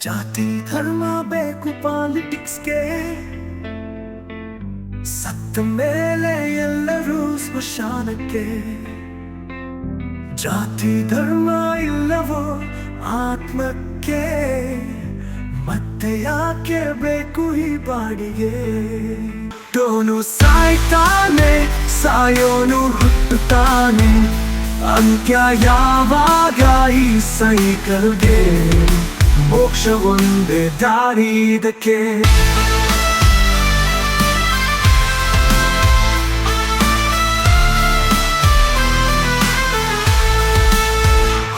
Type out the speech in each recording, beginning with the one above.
ಜಾತಿ ಧರ್ಮ ಬೇಕು ಪಾಲಿಟಿಕ್ಸ್ಗೆ, ಸತ್ತ ಮೇಲೆ ಎಲ್ಲರೂ ಸ್ಮಶಾನಕ್ಕೆ. ಜಾತಿ ಧರ್ಮ ಇಲ್ಲವೋ ಆತ್ಮಕ್ಕೆ, ಮತ್ತೆ ಯಾಕೆ ಬೇಕು ಈ ಬಾಡಿಗೆ? ಹುಟ್ಟೋನು ಸಾಯ್ತಾನೆ, ಸಾಯೋನು ಹುಟ್ಟುತ್ತಾನೆ, ಅಂತ್ಯ ಯಾವಾಗ ಈ ಸೈಕಲ್ಗೆ? ಮೋಕ್ಷ ಒಂದೇ ದಾರಿ ಇದಕ್ಕೆ.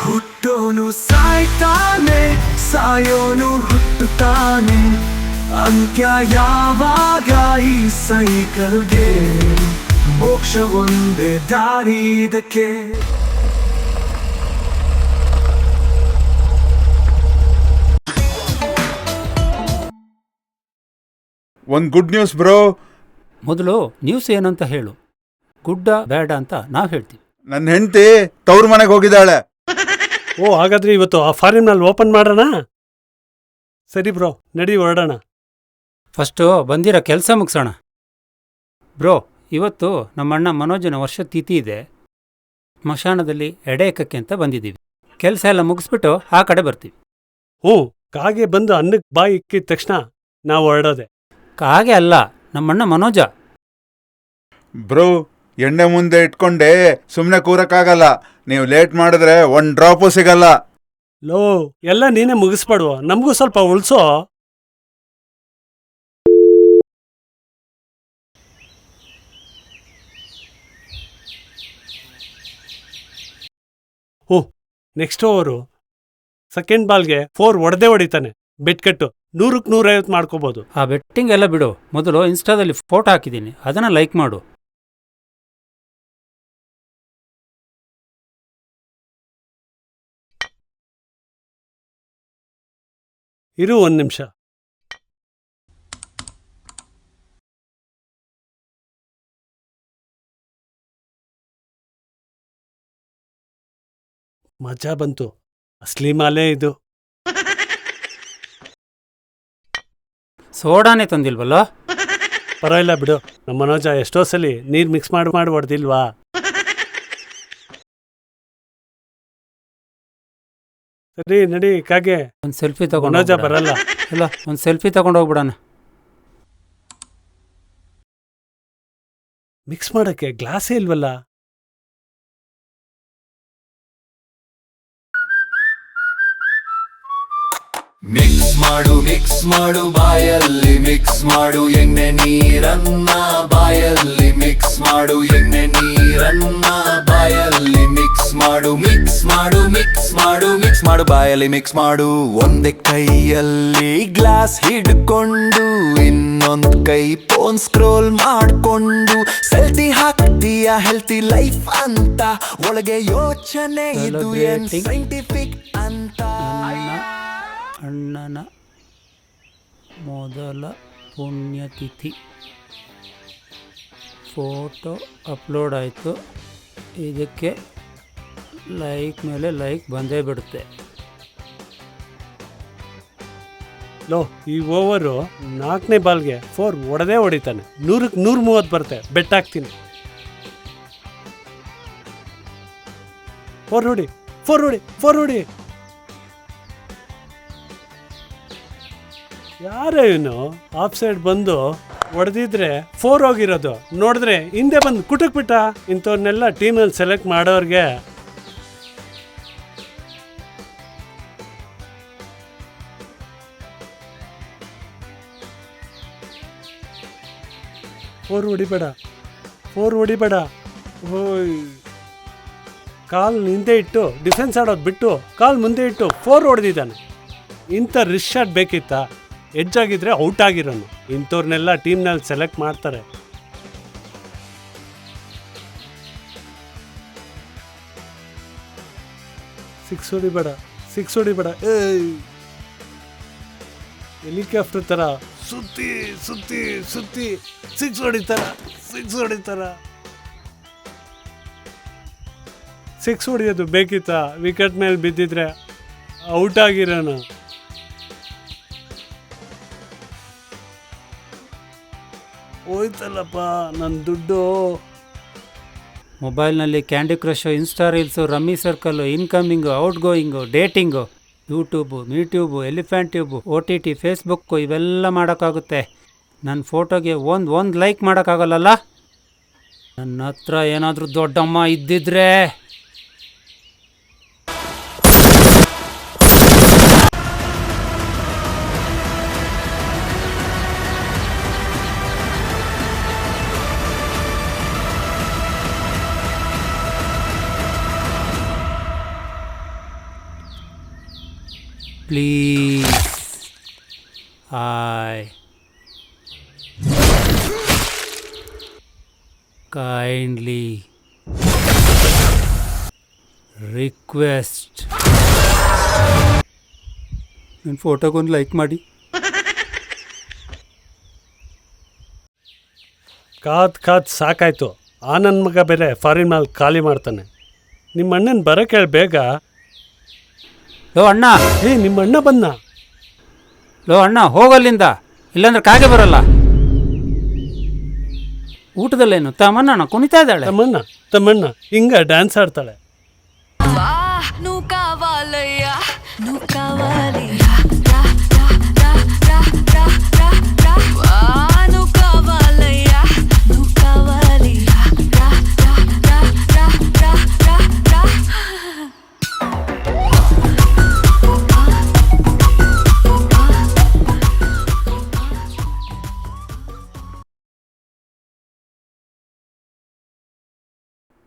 ಹುಟ್ಟೋನು ಸಾಯ್ತಾನೆ, ಸಾಯೋನು ಹುಟ್ಟುತ್ತಾನೆ, ಅಂತ್ಯ ಯಾವಾಗ ಈ ಸೈಕಲ್ಗೆ? ಮೋಕ್ಷ ಒಂದೇ ದಾರಿ ಇದಕ್ಕೆ. ಒಂದು ಗುಡ್ ನ್ಯೂಸ್ ಬ್ರೋ. ಮೊದಲು ನ್ಯೂಸ್ ಏನಂತ ಹೇಳು, ಗುಡ್ಡ ಬೇಡ ಅಂತ ನಾವು ಹೇಳ್ತೀವಿ. ನನ್ನ ಹೆಂಡತಿ ತವ್ರ ಮನೆಗೆ ಹೋಗಿದ್ದಾಳೆ. ಓ, ಹಾಗಾದ್ರೆ ಇವತ್ತು ಆ ಫಾರಿನ್ನಲ್ಲಿ ಓಪನ್ ಮಾಡೋಣ. ಸರಿ ಬ್ರೋ, ನಡಿ ಹೊರಡೋಣ. ಫಸ್ಟು ಬಂದಿರೋ ಕೆಲಸ ಮುಗಿಸೋಣ. ಬ್ರೋ, ಇವತ್ತು ನಮ್ಮಣ್ಣ ಮನೋಜನ ವರ್ಷದ ತಿಥಿ ಇದೆ. ಸ್ಮಶಾನದಲ್ಲಿ ಎಡೆ ಎಕ್ಕಕ್ಕೆ ಅಂತ ಬಂದಿದ್ದೀವಿ. ಕೆಲಸ ಎಲ್ಲ ಮುಗಿಸ್ಬಿಟ್ಟು ಆ ಕಡೆ ಬರ್ತೀವಿ. ಹ್ಞೂ, ಕಾಗೆ ಬಂದು ಅನ್ನಕ್ಕೆ ಬಾಯಿ ಇಕ್ಕಿದ ತಕ್ಷಣ ನಾವು ಹೊರಡೋದೆ. ಹಾಗೆ ಅಲ್ಲ, ನಮ್ಮಣ್ಣ ಮನೋಜ. ಬ್ರೋ, ಎಣ್ಣೆ ಮುಂದೆ ಇಟ್ಕೊಂಡೆ ಸುಮ್ಮನೆ ಕೂರಕ್ಕಾಗಲ್ಲ. ನೀವು ಲೇಟ್ ಮಾಡಿದ್ರೆ ಒಂದು ಡ್ರಾಪು ಸಿಗಲ್ಲ. ಲೋ, ಎಲ್ಲ ನೀನೇ ಮುಗಿಸ್ಬೇಡುವ, ನಮಗೂ ಸ್ವಲ್ಪ ಉಳ್ಸೋ. ಹ್ಞೂ, ನೆಕ್ಸ್ಟ್ ಓವರು ಸೆಕೆಂಡ್ ಬಾಲ್ಗೆ 4 ಹೊಡೆದೇ ಹೊಡಿತಾನೆ. ಬೆಟ್ ಕಟ್ಟು 100ಕ್ಕೆ 150 ಮಾಡ್ಕೋಬೋದು. ಆ ಬೆಟ್ಟಿಂಗ್ ಎಲ್ಲ ಬಿಡು, ಮೊದಲು ಇನ್ಸ್ಟಾದಲ್ಲಿ ಫೋಟೋ ಹಾಕಿದ್ದೀನಿ, ಅದನ್ನು ಲೈಕ್ ಮಾಡು. ಇರು 1 ನಿಮಿಷ. ಮಜಾ ಬಂತು. ಅಸ್ಲಿ ಮಾಲೆ ಇದು. ಸೋಡಾನೇ ತಂದಿಲ್ವಲ್ಲ? ಪರವಾಗಿಲ್ಲ ಬಿಡು, ನಮ್ಮ ಮನೋಜ ಎಷ್ಟೋ ಸಲಿ ನೀರು ಮಿಕ್ಸ್ ಮಾಡಿ ಹೊಡೆದಿಲ್ವಾ? ಸರಿ ನಡಿ ಕಾಗೆ. ಒಂದು ಸೆಲ್ಫಿ ತಗೊಂಡು ಮನೋಜ ಬರಲ್ಲ. ಇಲ್ಲ, ಒಂದು ಸೆಲ್ಫಿ ತಗೊಂಡು ಹೋಗ್ಬಿಡೋಣ. ಮಿಕ್ಸ್ ಮಾಡಕ್ಕೆ ಗ್ಲಾಸೇ ಇಲ್ವಲ್ಲ? ಮಿಕ್ಸ್ ಮಾಡು ಬಾಯಲ್ಲಿ ಮಿಕ್ಸ್ ಮಾಡು ಎಣ್ಣೆ ನೀರನ್ನ, ಬಾಯಲ್ಲಿ ಮಿಕ್ಸ್ ಮಾಡು ಎಣ್ಣೆ ನೀರನ್ನ, ಬಾಯಲ್ಲಿ ಮಿಕ್ಸ್ ಮಾಡು ಬಾಯಲ್ಲಿ ಮಿಕ್ಸ್ ಮಾಡು. ಒಂದೇ ಕೈಯಲ್ಲಿ ಗ್ಲಾಸ್ ಹಿಡ್ಕೊಂಡು ಇನ್ನೊಂದು ಕೈ ಫೋನ್ ಸ್ಕ್ರೋಲ್ ಮಾಡ್ಕೊಂಡು ಸೆಲ್ಫಿ ಹಾಕ್ತೀಯ ಹೆಲ್ತಿ ಲೈಫ್ ಅಂತ, ಒಳಗೆ ಯೋಚನೆ ಇದು ಏನ್ ಸೈಂಟಿಫಿಕ್ ಅಂತ. ಅಣ್ಣನ ಮೊದಲ ಪುಣ್ಯತಿಥಿ ಫೋಟೋ ಅಪ್ಲೋಡ್ ಆಯಿತು. ಇದಕ್ಕೆ ಲೈಕ್ ಮೇಲೆ ಲೈಕ್ ಬಂದೇ ಬಿಡುತ್ತೆ. ಲೋ, ಈ ಓವರು 4ನೇ ಬಾಲ್ಗೆ 4 ಹೊಡೆದೇ ಹೊಡಿತಾನೆ. 100ಕ್ಕೆ 130 ಬರುತ್ತೆ. ಬೆಟ್ ಹಾಕ್ತೀನಿ. 4 ಹೊಡಿ. ಯಾರೋ ಇವನು ಆಫ್ ಸೈಡ್ ಬಂದು ಹೊಡೆದಿದ್ರೆ 4 ಹೋಗಿರೋದು, ನೋಡಿದ್ರೆ ಹಿಂದೆ ಬಂದು ಕುಟಕ್ ಬಿಟ್ಟ. ಇಂಥವ್ರನ್ನೆಲ್ಲ ಟೀಮಲ್ಲಿ ಸೆಲೆಕ್ಟ್ ಮಾಡೋರ್ಗೆ ಫೋರ್ ಹೊಡಿಬೇಡ. 4 ಹೊಡಿಬೇಡ. ಓಯ್, ಕಾಲ್ ಹಿಂದೆ ಇಟ್ಟು ಡಿಫೆನ್ಸ್ ಆಡೋದು ಬಿಟ್ಟು ಕಾಲ್ ಮುಂದೆ ಇಟ್ಟು 4 ಹೊಡೆದಿದ್ದಾನೆ. ಇಂಥ ರಿಸ್ಟ್ ಶಾಟ್ ಬೇಕಿತ್ತಾ? ಎಡ್ಜ್ ಆಗಿದ್ರೆ ಔಟ್ ಆಗಿರೋನು. ಇಂಥವ್ರನ್ನೆಲ್ಲ ಟೀಮ್ನಲ್ಲಿ ಸೆಲೆಕ್ಟ್ ಮಾಡ್ತಾರೆ. ಸಿಕ್ಸ್ ಹೊಡಿಬೇಡ. ಹೆಲಿಕಾಪ್ಟರ್ ಥರ ಸುತ್ತಿ ಸುತ್ತಿ ಸುತ್ತಿ ಸಿಕ್ಸ್ ಹೊಡಿತಾರ. ಸಿಕ್ಸ್ ಹೊಡಿಯೋದು ಬೇಕಿತ್ತಾ? ವಿಕೆಟ್ ಮೇಲೆ ಬಿದ್ದಿದ್ರೆ ಔಟ್ ಆಗಿರೋನು. ಹೋಯ್ತಲ್ಲಪ್ಪ ನನ್ನ ದುಡ್ಡು. ಮೊಬೈಲ್ನಲ್ಲಿ Candy Crush, Insta reels, rummy circle, incoming, outgoing, dating, YouTube, MeTube, elephant tube, OTT, Facebook ಇವೆಲ್ಲ ಮಾಡೋಕ್ಕಾಗುತ್ತೆ. ನನ್ನ ಫೋಟೋಗೆ ಒಂದು ಲೈಕ್ ಮಾಡೋಕ್ಕಾಗಲ್ಲಲ್ಲ? ನನ್ನ ಹತ್ರ ಏನಾದರೂ ದೊಡ್ಡಮ್ಮ ಇದ್ದಿದ್ರೆ ಪ್ಲೀಸ್ kindly request ನನ್ನ ಫೋಟೋಗೊಂದು ಲೈಕ್ ಮಾಡಿ. ಕಾದ್ ಸಾಕಾಯ್ತು. ಆ ನನ್ನ ಮಗ ಬೇರೆ ಫಾರಿನ್ ಮಾಲ್ ಖಾಲಿ ಮಾಡ್ತಾನೆ. ನಿಮ್ಮ ಅಣ್ಣನ ಬರೋಕೆ ಹೇಳಿ ಬೇಗ. ಲೋ ಅಣ್ಣ, ನಿಮ್ಮ ಅಣ್ಣ ಬಂದ. ಲೋ ಅಣ್ಣ, ಹೋಗಲ್ಲಿಂದ, ಇಲ್ಲಾಂದ್ರೆ ಕಾಗೆ ಬರಲ್ಲ. ಊಟದಲ್ಲೇನು ತಮ್ಮಣ್ಣ ಕುಣಿತಾ ಇದ್ದಾಳೆ. ತಮ್ಮಣ್ಣ ಹಿಂಗ ಡ್ಯಾನ್ಸ್ ಆಡ್ತಾಳೆ.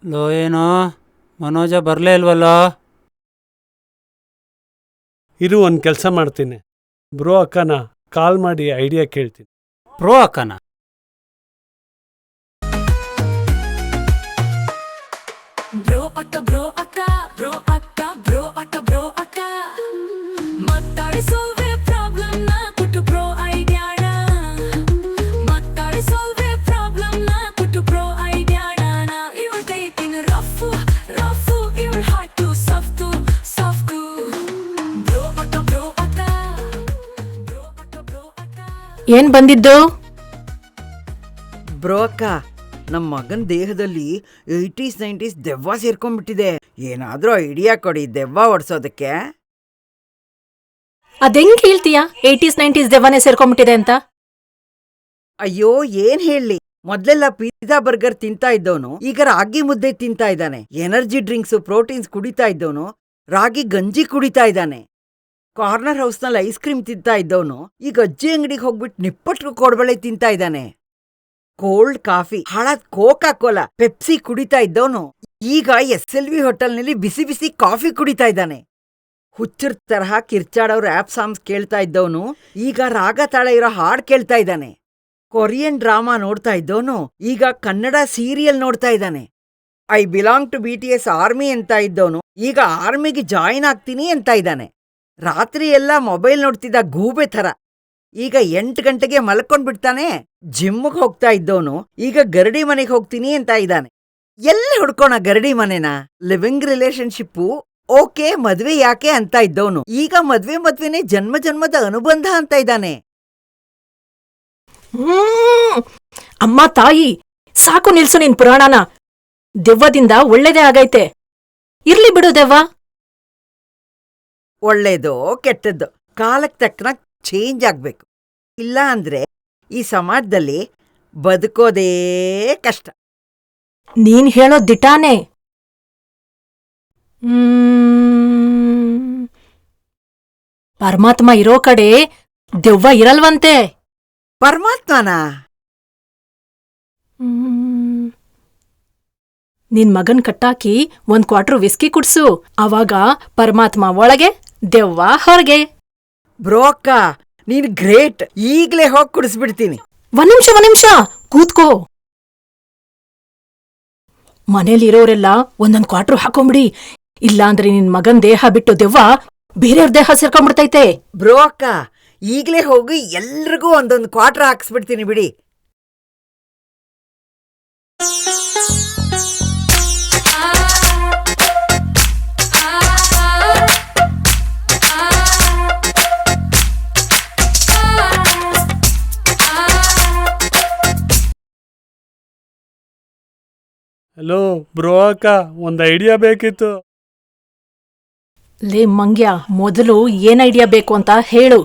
ಲೋ ಏನೋ ಮನೋಜ ಬರಲೇ ಇಲ್ವಲ್ಲೋ? ಇರು, ಒಂದು ಕೆಲಸ ಮಾಡ್ತೀನಿ. ಬ್ರೋ ಅಕ್ಕನ ಕಾಲ್ ಮಾಡಿ ಐಡಿಯಾ ಕೇಳ್ತೀನಿ. ಪ್ರೋ ಅಕ್ಕನ? ಏನ್ ಬಂದಿದ್ದು? ಬ್ರೋ ಅಕ್ಕ, ನಮ್ಮ ಮಗನ ದೇಹದಲ್ಲಿ 80s 90s ದೆವ್ವ ಸೇರ್ಕೊಂಡ್ಬಿಟ್ಟಿದೆ. ಏನಾದ್ರೂ ಐಡಿಯಾ ಕೊಡಿ ದೆವ್ವ ಓಡಿಸೋದಕ್ಕೆ. ಅದೆಂಗ್ ಹೇಳ್ತೀಯಾ 80s 90s ದೆವ್ವನೇ ಸೇರ್ಕೊಂಡ್ಬಿಟ್ಟಿದೆ ಅಂತ? ಅಯ್ಯೋ ಏನ್ ಹೇಳಿ, ಮೊದ್ಲೆಲ್ಲ ಪಿಜ್ಜಾ ಬರ್ಗರ್ ತಿಂತಾ ಇದ್ದವನು ಈಗ ರಾಗಿ ಮುದ್ದೆ ತಿಂತಾ ಇದ್ದಾನೆ. ಎನರ್ಜಿ ಡ್ರಿಂಕ್ಸ್ ಪ್ರೋಟೀನ್ಸ್ ಕುಡಿತಾ ಇದ್ದವನು ರಾಗಿ ಗಂಜಿ ಕುಡಿತಾ ಇದ್ದಾನೆ. ಕಾರ್ನರ್ ಹೌಸ್ ನಲ್ಲಿ ಐಸ್ ಕ್ರೀಮ್ ತಿಂತಾ ಇದ್ದವನು ಈಗ ಅಜ್ಜಿ ಅಂಗಡಿಗೆ ಹೋಗ್ಬಿಟ್ಟು ನಿಪ್ಪಟ್ಟು ಕೋಡ್ಬಳೆ ತಿಂತಾ ಇದ್ದಾನೆ. ಕೋಲ್ಡ್ ಕಾಫಿ, ಹಾಳಾದ್ ಕೋಕಾ ಕೋಲಾ, ಪೆಪ್ಸಿ ಕುಡಿತಾ ಇದ್ದವನು ಈಗ SLV ಹೋಟೆಲ್ನಲ್ಲಿ ಬಿಸಿ ಬಿಸಿ ಕಾಫಿ ಕುಡಿತಾ ಇದ್ದಾನೆ. ಹುಚ್ಚರ್ ತರಹ ಕಿರ್ಚಾಡೋರ್ ಆಪ್ ಸಾಂಗ್ಸ್ ಕೇಳ್ತಾ ಇದ್ದವನು ಈಗ ರಾಗ ತಾಳ ಇರೋ ಹಾಡ್ ಕೇಳ್ತಾ ಇದ್ದಾನೆ. ಕೊರಿಯನ್ ಡ್ರಾಮಾ ನೋಡ್ತಾ ಇದ್ದವನು ಈಗ ಕನ್ನಡ ಸೀರಿಯಲ್ ನೋಡ್ತಾ ಇದ್ದಾನೆ. I belong to BTS army ಅಂತ ಇದ್ದವನು ಈಗ ಆರ್ಮಿಗೆ ಜಾಯಿನ್ ಆಗ್ತೀನಿ ಅಂತ ಇದ್ದಾನೆ. ರಾತ್ರಿ ಎಲ್ಲ ಮೊಬೈಲ್ ನೋಡ್ತಿದ್ದ ಗೂಬೆ ಥರ ಈಗ 8 ಗಂಟೆಗೆ ಮಲ್ಕೊಂಡ್ಬಿಡ್ತಾನೆ. ಜಿಮ್ಗೆ ಹೋಗ್ತಾ ಇದ್ದವನು ಈಗ ಗರಡಿ ಮನೆಗೆ ಹೋಗ್ತೀನಿ ಅಂತ ಇದ್ದಾನೆ. ಎಲ್ಲ ಹುಡ್ಕೋಣ ಗರಡಿ ಮನೆನ? ಲಿವಿಂಗ್ ರಿಲೇಶನ್ಶಿಪ್ಪು ಓಕೆ, ಮದ್ವೆ ಯಾಕೆ ಅಂತ ಇದ್ದವನು ಈಗ ಮದ್ವೆನೇ ಜನ್ಮ ಜನ್ಮದ ಅನುಬಂಧ ಅಂತ ಇದ್ದಾನೆ. ಅಮ್ಮ ತಾಯಿ, ಸಾಕು ನಿಲ್ಸು ನಿನ್ ಪುರಾಣನ. ದೆವ್ವದಿಂದ ಒಳ್ಳೇದೇ ಆಗೈತೆ. ಇರ್ಲಿ ಬಿಡು ದೆವ್ವ. ಒಳ್ಳೇದೋ ಕೆಟ್ಟದ್ದೋ ಕಾಲಕ್ಕೆ ತಕ್ಕನಾಗ ಚೇಂಜ್ ಆಗ್ಬೇಕು. ಇಲ್ಲ ಅಂದ್ರೆ ಈ ಸಮಾಜದಲ್ಲಿ ಬದುಕೋದೇ ಕಷ್ಟ. ನೀನ್ ಹೇಳೋ ದಿಟಾನೆ. ಪರಮಾತ್ಮ ಇರೋ ಕಡೆ ದೆವ್ವ ಇರಲ್ವಂತೆ. ಪರಮಾತ್ಮನ? ನಿನ್ ಮಗನ್ ಕಟ್ಟಾಕಿ 1 ಕ್ವಾರ್ಟರ್ ವಿಸ್ಕಿ ಕುಡ್ಸು. ಅವಾಗ ಪರಮಾತ್ಮ ಒಳಗೆ, ದೆವ್ವ ಹೊರಗೆ. ಬ್ರೋ ಅಕ್ಕ, ನೀನ್ ಗ್ರೇಟ್. ಈಗ್ಲೇ ಹೋಗಿ ಕುಡಿಸ್ಬಿಡ್ತೀನಿ. ಒಂದ್ ನಿಮಿಷ ಕೂತ್ಕೋ. ಮನೇಲಿರೋರೆಲ್ಲ 1 ಕ್ವಾರ್ಟರ್ ಹಾಕೊಂಬಿಡಿ. ಇಲ್ಲಾಂದ್ರೆ ನಿನ್ ಮಗನ್ ದೇಹ ಬಿಟ್ಟು ದೆವ್ವ ಬೇರೆಯವ್ರ ದೇಹ ಸೇರ್ಕೊಂಡ್ಬಿಡ್ತೈತೆ. ಬ್ರೋ ಅಕ್ಕ, ಈಗ್ಲೇ ಹೋಗಿ ಎಲ್ರಿಗೂ 1 ಕ್ವಾರ್ಟರ್ ಹಾಕ್ಸ್ಬಿಡ್ತೀನಿ ಬಿಡಿ. ಹಲೋ ಬ್ರೋ ಅಕ್ಕ, ಒಂದ್ ಐಡಿಯಾ ಬೇಕಿತ್ತು. ಲೇ ಮಂಗ್ಯ, ಮೊದಲು ಏನ್ ಐಡಿಯಾ ಬೇಕು ಅಂತ ಹೇಳು.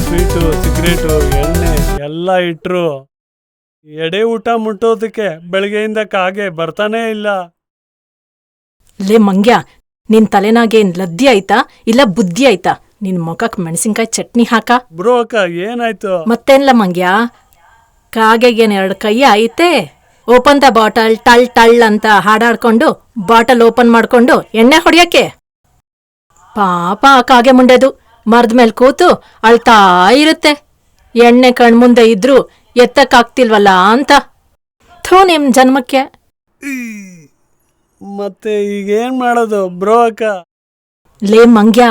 ಸ್ವೀಟು, ಸಿಗರೇಟು, ಎಣ್ಣೆ ಎಲ್ಲ ಇಟ್ರು ಎಡೆ ಊಟ ಮುಟ್ಟೋದಕ್ಕೆ ಬೆಳಗ್ಗೆಯಿಂದ ಕಾಗೆ ಬರ್ತಾನೇ ಇಲ್ಲ. ಲೇ ಮಂಗ್ಯ, ನಿನ್ ತಲೆನಾಗೇನ್ ಲದ್ದಿ ಆಯ್ತಾ ಇಲ್ಲ ಬುದ್ಧಿ ಆಯ್ತಾ? ನಿನ್ ಮೊಖಕ್ ಮೆಣಸಿನ್ಕಾಯಿ ಚಟ್ನಿ ಹಾಕ. ಬ್ರೋ ಅಕ್ಕ, ಏನಾಯ್ತು? ಮತ್ತೇನ್ಲ ಮಂಗ್ಯ, ಕಾಗೆಗೇನ್ 2 ಕೈ ಐತೆ? ಓಪನ್ ದ ಬಾಟಲ್ ಟಳ್ ಟಳ್ ಅಂತ ಹಾಡಾಡ್ಕೊಂಡು ಬಾಟಲ್ ಓಪನ್ ಮಾಡ್ಕೊಂಡು ಎಣ್ಣೆ ಹೊಡಿಯಕ್ಕೆ. ಪಾಪ ಆ ಕಾಗೆ ಮುಂಡೆದು ಮರದ ಮೇಲೆ ಕೂತು ಅಳ್ತಾ ಇರುತ್ತೆ. ಎಣ್ಣೆ ಕಣ್ಮುಂದೆ ಇದ್ರೂ ಎತ್ತಕ್ಕಾಗ್ತಿಲ್ವಲ್ಲ ಅಂತ. ಥೂ ನಿಮ್ ಜನ್ಮಕ್ಕೆ. ಮತ್ತೆ ಈಗೇನ್ ಮಾಡೋದು ಬ್ರೋ ಅಕ್ಕ? ಲೇ ಮಂಗ್ಯ,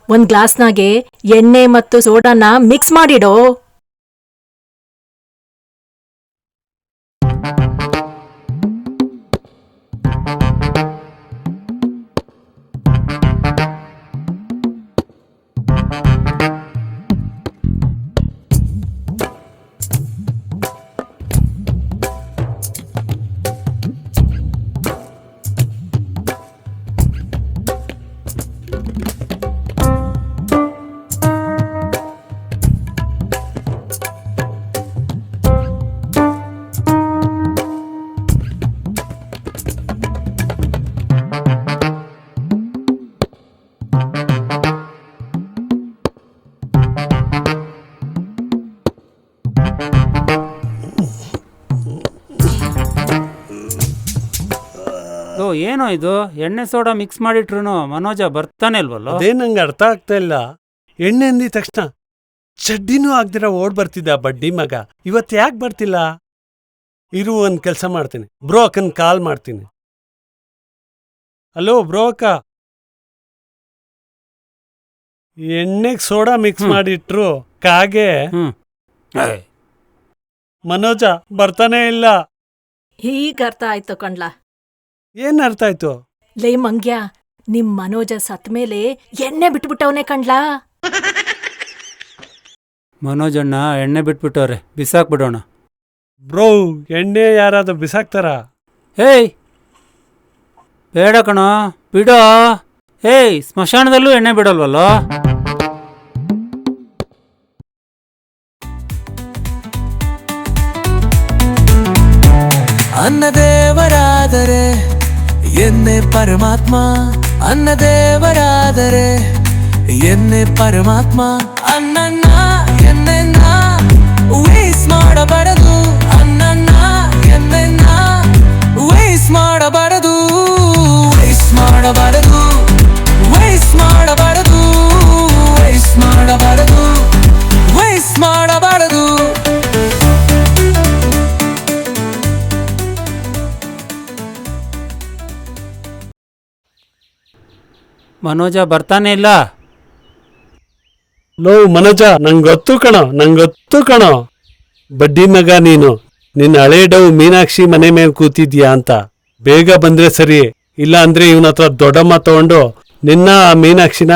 1 ಗ್ಲಾಸ್ನಾಗೆ ಎಣ್ಣೆ ಮತ್ತು ಸೋಡಾನ ಮಿಕ್ಸ್ ಮಾಡಿಡೋ. ಏನೋ ಇದು, ಎಣ್ಣೆ ಸೋಡಾ ಮಿಕ್ಸ್ ಮಾಡಿಟ್ರು ಮನೋಜ ಬರ್ತಾನೆ ಇಲ್ವಲ್ಲೋ? ಅದೇ ನಂಗೆ ಅರ್ಥ ಆಗ್ತಾ ಇಲ್ಲ. ಎಣ್ಣೆ ಅಂದಿದ ತಕ್ಷಣ ಚಡ್ಡಿನೂ ಆಗ್ದಿರ ಓಡ್ ಬರ್ತಿದ್ದ ಬಡ್ಡಿ ಮಗ, ಇವತ್ತು ಯಾಕೆ ಬರ್ತಿಲ್ಲ? ಇರು, ಒಂದ್ ಕೆಲಸ ಮಾಡ್ತೀನಿ. ಬ್ರೋ ಅಕ್ಕನ್ ಕಾಲ್ ಮಾಡ್ತೀನಿ. ಹಲೋ ಬ್ರೋ ಅಕ್ಕ, ಎಣ್ಣೆಗ್ ಸೋಡಾ ಮಿಕ್ಸ್ ಮಾಡಿಟ್ರು ಕಾಗೆ ಮನೋಜ ಬರ್ತಾನೆ ಇಲ್ಲ. ಈಗ ಅರ್ಥ ಆಯ್ತು ಕಣ್ಲಾ. ಏನ್ ಅರ್ಥ ಆಯ್ತು? ಲೇ ಮಂಗ್ಯ, ನಿಮ್ ಮನೋಜ ಸತ್ ಮೇಲೆ ಎಣ್ಣೆ ಬಿಟ್ಬಿಟ್ಟವನೇ ಕಣ್ಲಾ. ಮನೋಜಣ್ಣ ಎಣ್ಣೆ ಬಿಟ್ಬಿಟ್ಟವ್ರೆ, ಬಿಸಾಕ್ಬಿಡೋಣ. ಬ್ರೋ, ಎಣ್ಣೆ ಯಾರಾದ್ರೂ ಬಿಸಾಕ್ತಾರ? ಹೇಯ್ ಬೇಡ ಕಣೋ, ಬಿಡೋ. ಹೇಯ್, ಸ್ಮಶಾನದಲ್ಲೂ ಎಣ್ಣೆ ಬಿಡಲ್ವಲ್ಲೋ? ಅನ್ನದೇವರಾದರೆ ಎನ್ನೆ ಪರಮಾತ್ಮ, ಅನ್ನದೇವರಾದರೆ ಎನ್ನೆ ಪರಮಾತ್ಮ. ಅನ್ನನ್ನ ಎನ್ನೆನ್ನ ವೇಸ್ಟ್ ಮಾಡಬಾರದು, ಅನ್ನನ್ನ ಎನ್ನೆನ್ನ ವೇಸ್ಟ್ ಮಾಡಬಾರದು, ವೇಸ್ಟ್ ಮಾಡಬಾರದು, ವೇಸ್ಟ್ ಮಾಡಬಾರದು, ವೇಸ್ಟ್ ಮಾಡಬಾರದು, ವೇಸ್ಟ್ ಮಾಡಬಾರದು. ಮನೋಜ ಬರ್ತಾನೆ ಇಲ್ಲ. ಲೋ ಮನೋಜ, ನಂಗೊತ್ತು ಕಣೋ ಬಡ್ಡಿ ಮಗ ನೀನು. ನಿನ್ನ ಹಳೆ ಡವ್ ಮೀನಾಕ್ಷಿ ಮನೆ ಮೇಲೆ ಕೂತಿದ್ಯಾ ಅಂತ. ಬೇಗ ಬಂದ್ರೆ ಸರಿ, ಇಲ್ಲ ಅಂದ್ರೆ ಇವನ ಹತ್ರ ದೊಡ್ಡಮ್ಮ ತಗೊಂಡು ನಿನ್ನ ಆ ಮೀನಾಕ್ಷಿನ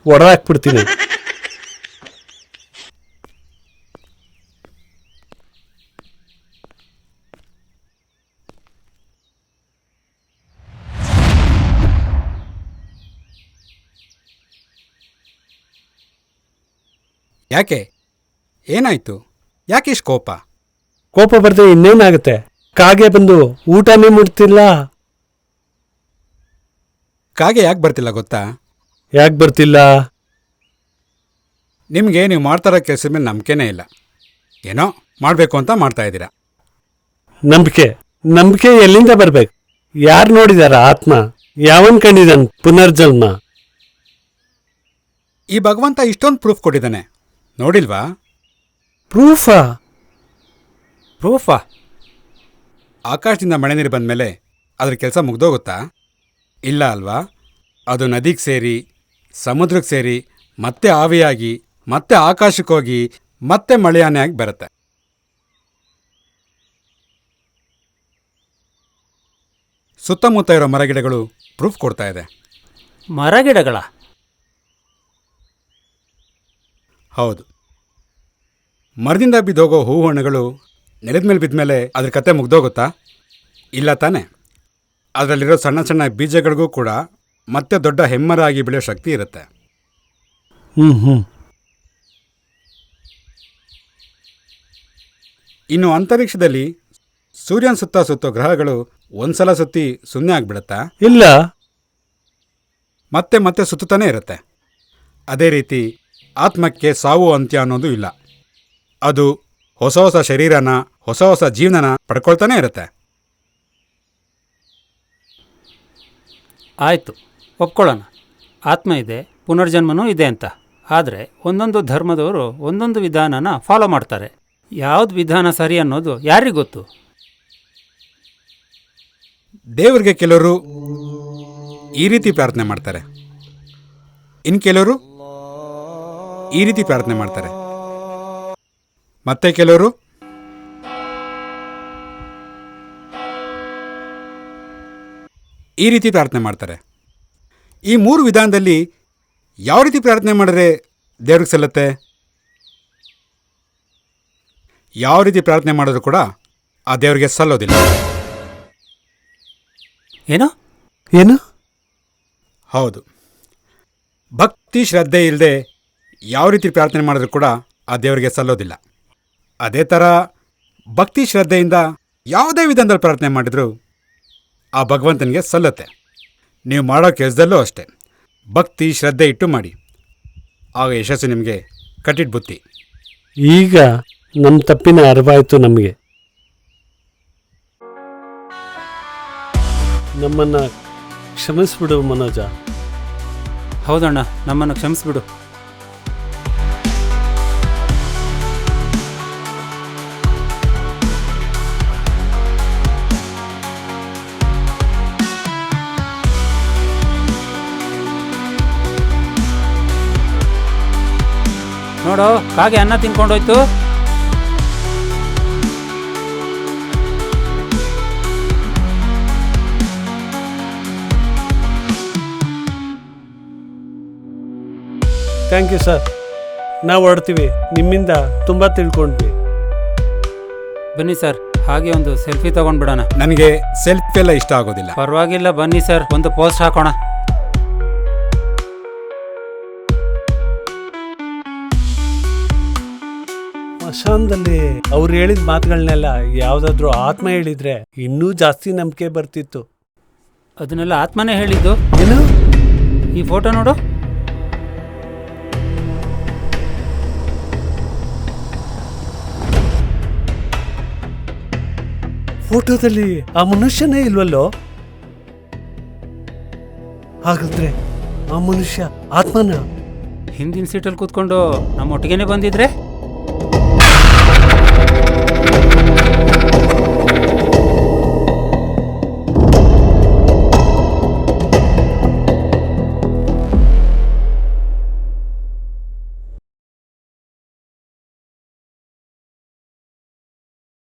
ಒಡಾಕ್ಬಿಡ್ತೀನಿ. ಯಾಕೆ, ಏನಾಯ್ತು? ಯಾಕಿಷ್ಟು ಕೋಪ ಬರ್ದೆ ಇನ್ನೇನಾಗುತ್ತೆ? ಕಾಗೆ ಬಂದು ಊಟನೇ ಮುಟ್ತಿಲ್ಲ. ಕಾಗೆ ಯಾಕೆ ಬರ್ತಿಲ್ಲ ಗೊತ್ತಾ? ಯಾಕೆ ಬರ್ತಿಲ್ಲ? ನಿಮಗೆ ನೀವು ಮಾಡ್ತಾರೋ ಕೆಲಸದ ಮೇಲೆ ನಂಬಿಕೆನೇ ಇಲ್ಲ. ಏನೋ ಮಾಡಬೇಕು ಅಂತ ಮಾಡ್ತಾ ಇದ್ದೀರಾ. ನಂಬಿಕೆ ಎಲ್ಲಿಂದ ಬರ್ಬೇಕು? ಯಾರು ನೋಡಿದಾರ ಆತ್ಮ? ಯಾವನ್ ಕಂಡಿದ್ದಾನ ಪುನರ್ಜನ್ಮ? ಈ ಭಗವಂತ ಇಷ್ಟೊಂದು ಪ್ರೂಫ್ ಕೊಟ್ಟಿದ್ದಾನೆ, ನೋಡಿಲ್ವಾ? ಪ್ರೂಫಾ? ಆಕಾಶದಿಂದ ಮಳೆ ನೀರು ಬಂದಮೇಲೆ ಅದ್ರ ಕೆಲಸ ಮುಗ್ದೋಗುತ್ತಾ? ಇಲ್ಲ ಅಲ್ವಾ? ಅದು ನದಿಗೆ ಸೇರಿ, ಸಮುದ್ರಕ್ಕೆ ಸೇರಿ, ಮತ್ತೆ ಆವಿಯಾಗಿ, ಮತ್ತೆ ಆಕಾಶಕ್ಕೆ ಹೋಗಿ, ಮತ್ತೆ ಮಳೆಯಾನೆಯಾಗಿ ಬರುತ್ತೆ. ಸುತ್ತಮುತ್ತ ಇರೋ ಮರಗಿಡಗಳು ಪ್ರೂಫ್ ಕೊಡ್ತಾ ಇದೆ. ಮರಗಿಡಗಳ? ಹೌದು. ಮರದಿಂದ ಬಿದ್ದೋಗೋ ಹೂವು ಹಣ್ಣುಗಳು ನೆಲದ ಮೇಲೆ ಬಿದ್ದ ಅದ್ರ ಕತೆ ಮುಗ್ದೋಗುತ್ತಾ? ಇಲ್ಲ ತಾನೆ. ಅದರಲ್ಲಿರೋ ಸಣ್ಣ ಸಣ್ಣ ಬೀಜಗಳಿಗೂ ಕೂಡ ಮತ್ತೆ ದೊಡ್ಡ ಹೆಮ್ಮರ ಆಗಿ ಬೆಳೆಯೋ ಶಕ್ತಿ ಇರುತ್ತೆ. ಇನ್ನು ಅಂತರಿಕ್ಷದಲ್ಲಿ ಸೂರ್ಯನ ಸುತ್ತ ಸುತ್ತೋ ಗ್ರಹಗಳು ಒಂದ್ಸಲ ಸುತ್ತಿ ಸುಮ್ಮನೆ ಆಗಿಬಿಡುತ್ತಾ? ಇಲ್ಲ, ಮತ್ತೆ ಮತ್ತೆ ಸುತ್ತಾನೇ ಇರುತ್ತೆ. ಅದೇ ರೀತಿ ಆತ್ಮಕ್ಕೆ ಸಾವು ಅಂತ್ಯ ಅನ್ನೋದು ಇಲ್ಲ. ಅದು ಹೊಸ ಹೊಸ ಶರೀರನ, ಹೊಸ ಹೊಸ ಜೀವನನ ಪಡ್ಕೊಳ್ತಾನೆ ಇರುತ್ತೆ. ಆಯಿತು, ಒಪ್ಕೊಳ್ಳೋಣ. ಆತ್ಮ ಇದೆ, ಪುನರ್ಜನ್ಮನೂ ಇದೆ ಅಂತ. ಆದರೆ ಒಂದೊಂದು ಧರ್ಮದವರು ಒಂದೊಂದು ವಿಧಾನನ ಫಾಲೋ ಮಾಡ್ತಾರೆ. ಯಾವ್ದು ವಿಧಾನ ಸರಿ ಅನ್ನೋದು ಯಾರಿಗೊತ್ತು? ದೇವರಿಗೆ ಕೆಲವರು ಈ ರೀತಿ ಪ್ರಾರ್ಥನೆ ಮಾಡ್ತಾರೆ, ಇನ್ನು ಕೆಲವರು ಈ ರೀತಿ ಪ್ರಾರ್ಥನೆ ಮಾಡ್ತಾರೆ, ಮತ್ತೆ ಕೆಲವರು ಈ ರೀತಿ ಪ್ರಾರ್ಥನೆ ಮಾಡ್ತಾರೆ. ಈ ಮೂರು ವಿಧಾನದಲ್ಲಿ ಯಾವ ರೀತಿ ಪ್ರಾರ್ಥನೆ ಮಾಡಿದ್ರೆ ದೇವ್ರಿಗೆ ಸಲ್ಲತ್ತೆ? ಯಾವ ರೀತಿ ಪ್ರಾರ್ಥನೆ ಮಾಡಿದ್ರು ಕೂಡ ಆ ದೇವರಿಗೆ ಸಲ್ಲೋದಿಲ್ಲ. ಏನು? ಹೌದು, ಭಕ್ತಿ ಶ್ರದ್ಧೆ ಇಲ್ಲದೆ ಯಾವ ರೀತಿ ಪ್ರಾರ್ಥನೆ ಮಾಡಿದ್ರು ಕೂಡ ಆ ದೇವರಿಗೆ ಸಲ್ಲೋದಿಲ್ಲ. ಅದೇ ಥರ ಭಕ್ತಿ ಶ್ರದ್ಧೆಯಿಂದ ಯಾವುದೇ ವಿಧಾನದಲ್ಲಿ ಪ್ರಾರ್ಥನೆ ಮಾಡಿದ್ರು ಆ ಭಗವಂತನಿಗೆ ಸಲ್ಲತ್ತೆ. ನೀವು ಮಾಡೋ ಕೆಲಸದಲ್ಲೂ ಅಷ್ಟೇ ಭಕ್ತಿ ಶ್ರದ್ಧೆ ಇಟ್ಟು ಮಾಡಿ, ಆಗ ಯಶಸ್ಸು ನಿಮಗೆ ಕಟ್ಟಿಟ್ಟು ಬುತ್ತಿ. ಈಗ ನಮ್ಮ ತಪ್ಪಿನ ಅರಿವಾಯ್ತು. ನಮಗೆ ನಮ್ಮನ್ನ ಕ್ಷಮಿಸ್ಬಿಡು ಮನೋಜ. ಹೌದಣ್ಣ, ನಮ್ಮನ್ನು ಕ್ಷಮಿಸ್ಬಿಡು. ನೋಡೋ, ಕಾಗೆ ಅನ್ನ ತಿನ್ಕೊಂಡೋಯ್ತು. Thank you sir. ನಾವು ಹೊರಡ್ತೀವಿ. ನಿಮ್ಮಿಂದ ತುಂಬ ತಿಳ್ಕೊಂಡ್ವಿ. ಬನ್ನಿ ಸರ್, ಹಾಗೆ ಒಂದು ಸೆಲ್ಫಿ ತಗೊಂಡ್ಬಿಡೋಣ. ನನಗೆ ಸೆಲ್ಫಿ ಎಲ್ಲ ಇಷ್ಟ ಆಗೋದಿಲ್ಲ. ಪರವಾಗಿಲ್ಲ, ಬನ್ನಿ ಸರ್, ಒಂದು ಪೋಸ್ಟ್ ಹಾಕೋಣ. ಮಶಾನ್ದಲ್ಲಿ ಅವ್ರು ಹೇಳಿದ ಮಾತುಗಳನ್ನೆಲ್ಲ ಯಾವುದಾದ್ರೂ ಆತ್ಮ ಹೇಳಿದ್ರೆ ಇನ್ನೂ ಜಾಸ್ತಿ ನಂಬಿಕೆ ಬರ್ತಿತ್ತು. ಅದನ್ನೆಲ್ಲ ಆತ್ಮನೇ ಹೇಳಿದ್ದು. ಏನು? ಈ ಫೋಟೋ ನೋಡು. ಫೋಟೋದಲ್ಲಿ ಆ ಮನುಷ್ಯನೇ ಇಲ್ವಲ್ಲೋ? ಹಾಗಾದ್ರೆ ಆ ಮನುಷ್ಯ ಆತ್ಮನ ಹಿಂದಿನ ಸೀಟಲ್ಲಿ ಕೂತ್ಕೊಂಡು ನಮ್ಮ ಒಟ್ಟಿಗೆನೆ ಬಂದಿದ್ರೆ